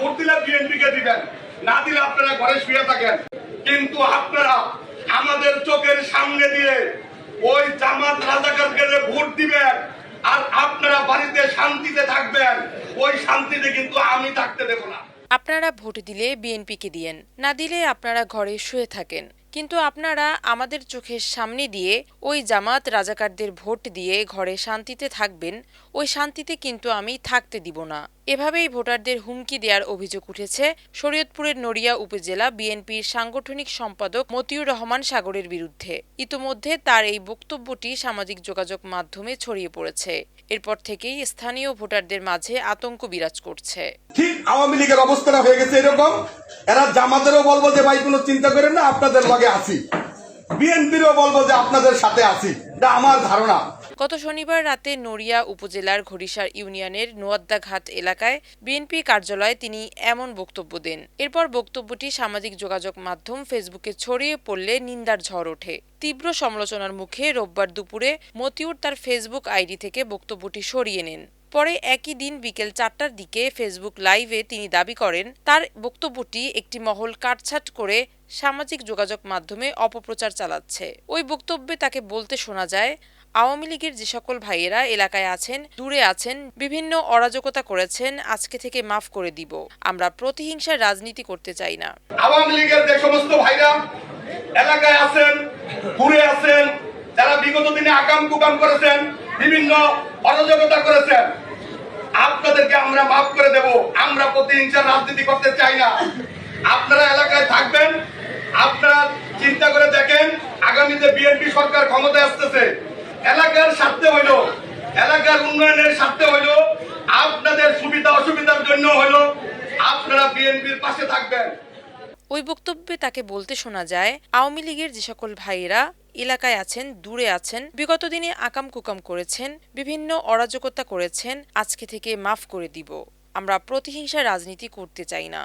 Vote দিলে BNP কে দিবেন, না দিলে আপনারা ঘরে শুয়ে থাকেন। কিন্তু আপনারা আমাদের চোখের সামনে দিয়ে ওই জামাত রাজাকারকে ভোট দিবেন আর আপনারা বাড়িতে শান্তিতে থাকবেন, ওই শান্তিতে কিন্তু আমি থাকতে দেব না। আপনারা ভোট দিলে বিএনপিকে দিয়েন, না দিলে আপনারা ঘরে শুয়ে থাকেন। কিন্তু আপনারা আমাদের চোখের সামনে দিয়ে ওই জামাত রাজাকারদের ভোট দিয়ে ঘরে শান্তিতে থাকবেন, ওই শান্তিতে কিন্তু আমি থাকতে দিব না। এভাবেই ভোটারদের হুমকি দেওয়ার অভিযোগ উঠেছে শরীয়তপুরের নড়িয়া উপজেলা বিএনপির সাংগঠনিক সম্পাদক মতিউর রহমান সাগরের বিরুদ্ধে। ইতোমধ্যে তার এই বক্তব্যটি সামাজিক যোগাযোগ মাধ্যমে ছড়িয়ে পড়েছে। এরপর থেকেই স্থানীয় ভোটারদের মাঝে আতঙ্ক বিরাজ করছে। ঠিক আওয়ামী লীগের অবস্থাটা হয়ে গেছে এরকম, এরা জামাতেরও বলবো যে ভাই কোনো চিন্তা করেন না, আপনাদের লগে আছি, বিএনপিরও বলবো যে আপনাদের সাথে আছি, এটা আমার ধারণা। গত শনিবার রাতে নড়িয়া উপজেলার ঘড়িসার ইউনিয়নের নোয়াদ্দাঘাট এলাকায় বিএনপি কার্যালয়ে তিনি এমন বক্তব্য দেন। এরপর বক্তব্যটি সামাজিক যোগাযোগ মাধ্যম ফেসবুকে ছড়িয়ে পড়লে নিন্দার ঝড় ওঠে। তীব্র সমালোচনার মুখে রোববার দুপুরে মতিউর তার ফেসবুক আইডি থেকে বক্তব্যটি সরিয়ে নেন। পরে একই দিন বিকেল 4টার দিকে ফেসবুক লাইভে তিনি দাবি করেন তার বক্তব্যটি একটি মহল কাটছাঁট করে সামাজিক যোগাযোগ মাধ্যমে অপপ্রচার চালাচ্ছে। ওই বক্তব্যে তাকে বলতে শোনা যায়, আওয়ামী লীগের যে সকল ভাইয়েরা এলাকায় আছেন, দূরে আছেন, বিভিন্ন অরাজকতা করেছেন, আজকে থেকে মাফ করে দিব। আমরা প্রতিহিংসার রাজনীতি করতে চাই না। আওয়ামী লীগের যে সমস্ত ভাইরা এলাকায় আছেন, দূরে আছেন, যারা বিগত দিনে আকাম কুকাম করেছেন, বিভিন্ন অরাজকতা করেছেন, আপনাদেরকে আমরা মাফ করে দেব। আমরা প্রতিহিংসার রাজনীতি করতে চাই না। আপনারা এলাকায় থাকবেন, আপনারা চিন্তা করে দেখেন আগামীতে বিএনপি সরকার ক্ষমতায় আসতেছে, এলাকার স্বার্থে হইল, এলাকার উন্নয়নের স্বার্থে হইল, আপনাদের সুবিধা অসুবিধার জন্য হইল, আপনারা বিএনপির পাশে থাকবেন। ওই বক্তব্যে তাকে বলতে শোনা যায়, আওয়ামী লীগের যে সকল ভাইয়েরা এলাকায় আছেন, দূরে আছেন, বিগত দিনে আকাম কুকাম করেছেন, বিভিন্ন অরাজকতা করেছেন, আজকে থেকে মাফ করে দিব। আমরা প্রতিহিংসার রাজনীতি করতে চাই না।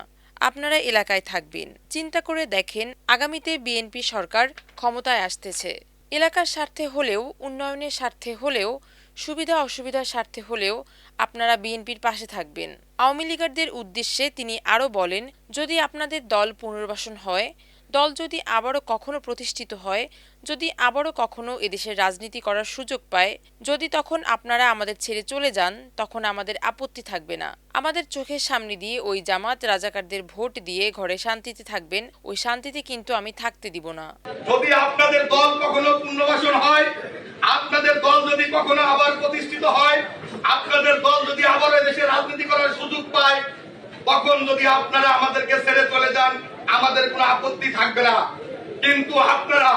আপনারা এলাকায় থাকবেন। চিন্তা করে দেখেন আগামীতে বিএনপি সরকার ক্ষমতায় আসতেছে। এলাকার স্বার্থে হলেও, উন্নয়নের স্বার্থে হলেও, সুবিধা অসুবিধার স্বার্থে হলেও আপনারা বিএনপির পাশে থাকবেন। আওয়ামী লীগারদের উদ্দেশ্যে তিনি আরও বলেন, যদি আপনাদের দল পুনর্বাসন হয়, দল যদি আবারও কখনো প্রতিষ্ঠিত হয়, যদি আবারও কখনো এদেশের রাজনীতি করার সুযোগ পায়, যদি তখন আপনারা আমাদের ছেড়ে চলে যান, তখন আমাদের আপত্তি থাকবে না। আমাদের চোখের সামনে দিয়ে ওই জামাত রাজাকারদের ভোট দিয়ে ঘরে শান্তিতে থাকবেন, ওই শান্তিতে কিন্তু আমি থাকতে দিব না। যদি আপনাদের দল কখনো পুনর্বাসন হয়, আপনাদের দল যদি কখনো আবার প্রতিষ্ঠিত হয়, আপনাদের দল যদি আবার এদেশে রাজনীতি করার সুযোগ পায়, তখন যদি আপনারা আমাদেরকে ছেড়ে চলে যান, আমাদের কোনো আপত্তি থাকবে না। কিন্তু আপনারা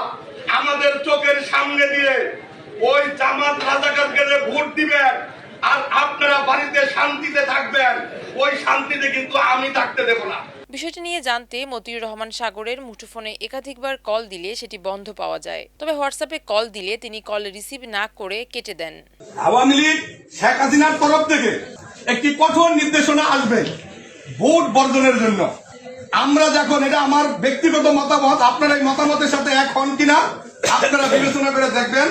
আমাদের চোখের সামনে দিয়ে ওই জামাত রাজাকারকে ভোট দিবেন আর আপনারা বাড়িতে শান্তিতে থাকবেন, ওই শান্তিতে কিন্তু আমি থাকতে দেব না। বিষয়টি নিয়ে জানতে মতিউর রহমান সাগরের মুঠোফোনে একাধিকবার কল দিলে সেটি বন্ধ পাওয়া যায়। তবে হোয়াটসঅ্যাপে কল দিলে তিনি কল রিসিভ না করে কেটে দেন। আওয়ামী লীগ শেখ হাসিনার তরফ থেকে একটি কঠোর নির্দেশনা আসবে ভোট বর্জনের জন্য। আমরা যখন, এটা আমার ব্যক্তিগত মতামত, আপনারা এই মতামতের সাথে এক হন কিনা আপনারা বিবেচনা করে দেখবেন।